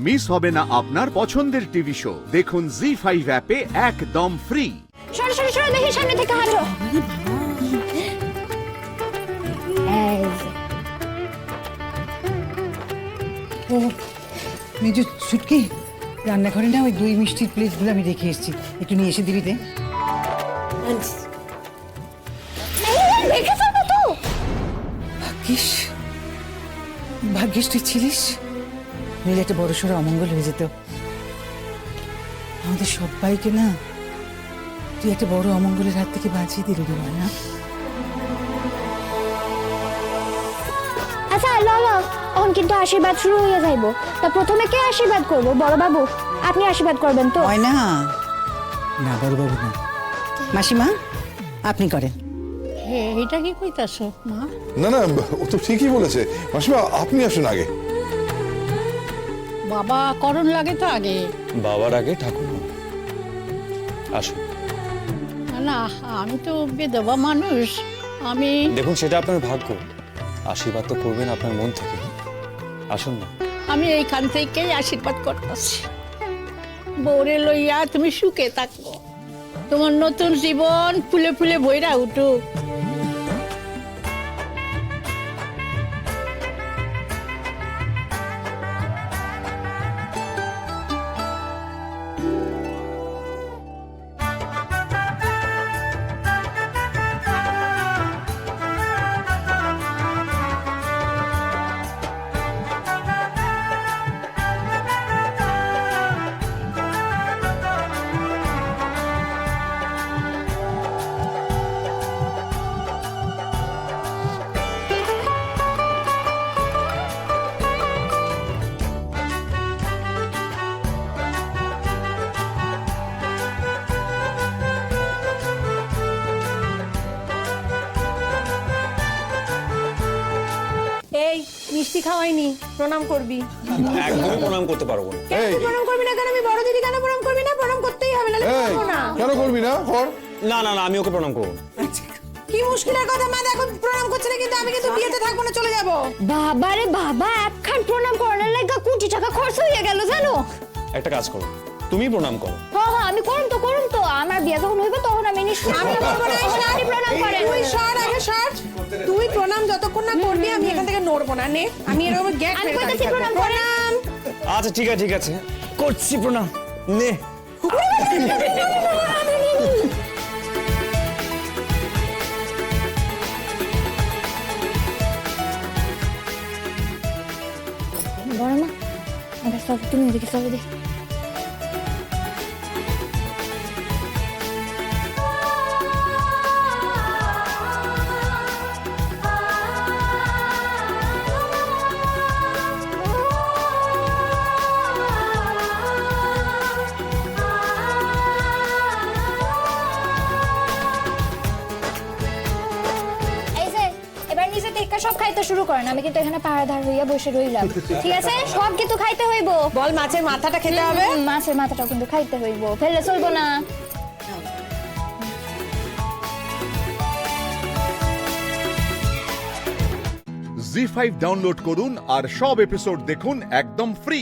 Miss হবে না আপনার পছন্দের টিভি শো। দেখুন জি5 অ্যাপে একদম ফ্রি। সরো সরো সরো, দেখি সামনে থেকে হাঁটো। ও মেজো ছুটকি, রান্নাঘরে না ওই দই মিষ্টির প্লেটগুলো আমি রেখে এসেছি, একটু নিয়ে এসে দিবি তে। দেখে ফেলবো তো। ভাগ্যিস ভাগ্যিস তুই ছিলিস, নইলে একটা বড় সড়ো অমঙ্গল হয়ে যেত আমাদের সবাইকে। না তুই একটা বড় অমঙ্গলের হাত থেকে বাঁচিয়ে দিলি রে মা। না আচ্ছা ললো, এখন কিন্তু আশীর্বাদ শুরু হয়ে যাইব। তা প্রথমে কে আশীর্বাদ করবো? বড় বাবু, আপনি আশীর্বাদ করবেন তো? হয় না, না বড়বাবু না, মাসিমা আপনি করেন। এটা কি কইতাছো মা? না না, ও তো ঠিকই বলেছে। মাসিমা আপনি আসুন আগে। বাবা করণ লাগে তো আগে। বাবার আগে ঠাকুর আসুন। না আমি তো বেদবা মানুষ, আমি দেখুন সেটা আপনার ভাগ্য, আশীর্বাদ তো করবেন আপনার মন থেকে। আসুন না। আমি এইখান থেকেই আশীর্বাদ করতেছি। বউরে লইয়া তুমি সুখে থাকো, তোমার নতুন জীবন ফুলে ফুলে বইরা উঠুক। এই মিষ্টি খাওয়াইনি, প্রণাম করবি। একদমই প্রণাম করতে পারবো না। এই প্রণাম করবি না কেন? আমি বড় দিদি, কেন প্রণাম করবি না? প্রণাম করতেই হবে, নাহলে এই করবো না। কেন করবি না? কর। না না না, আমি ওকে প্রণাম করবো না। কি মুশকিলের কথা মা, দেখো প্রণাম করছে না, কিন্তু আমি কিন্তু বিয়েতে থাকবো না, চলে যাবো। বাবারে বাবা, একখান প্রণাম করার লাগা কোটি টাকা খরচ হয়ে গেল জানো। একটা কাজ করো, তুমি প্রণাম করো। হ্যাঁ হ্যাঁ, আমি করুম তো। আমার বিয়ে যখন হইবে তখন আমি নিশ্চয়ই আমি করবো না, এসে আপনি প্রণাম করেন। তুই সর আগে সর। তুই প্রণাম যতক্ষণ না করবি আমি এখান থেকে নড়বো না। নে, আমি এরকম গ্যাপ আমি কইতাছি প্রণাম করেন। আচ্ছা ঠিক আছে ঠিক আছে, করছি প্রণাম। নে। বড় মা, আমার সব তুমি এদিকে সব দেখি। এবার নিজে থেকে সব খাইতে শুরু করেন, আমি কিন্তু এখানে পাহাড়াধার হইয়া বসে রইলাম। ঠিক আছে, সব কিন্তু খাইতে হইব। বল, মাছের মাথাটা খেতে হবে। মাছের মাথাটাও কিন্তু খাইতে হইব, ফেললে চলবো না। জি5 ডাউনলোড করুন আর সব এপিসোড দেখুন একদম ফ্রি।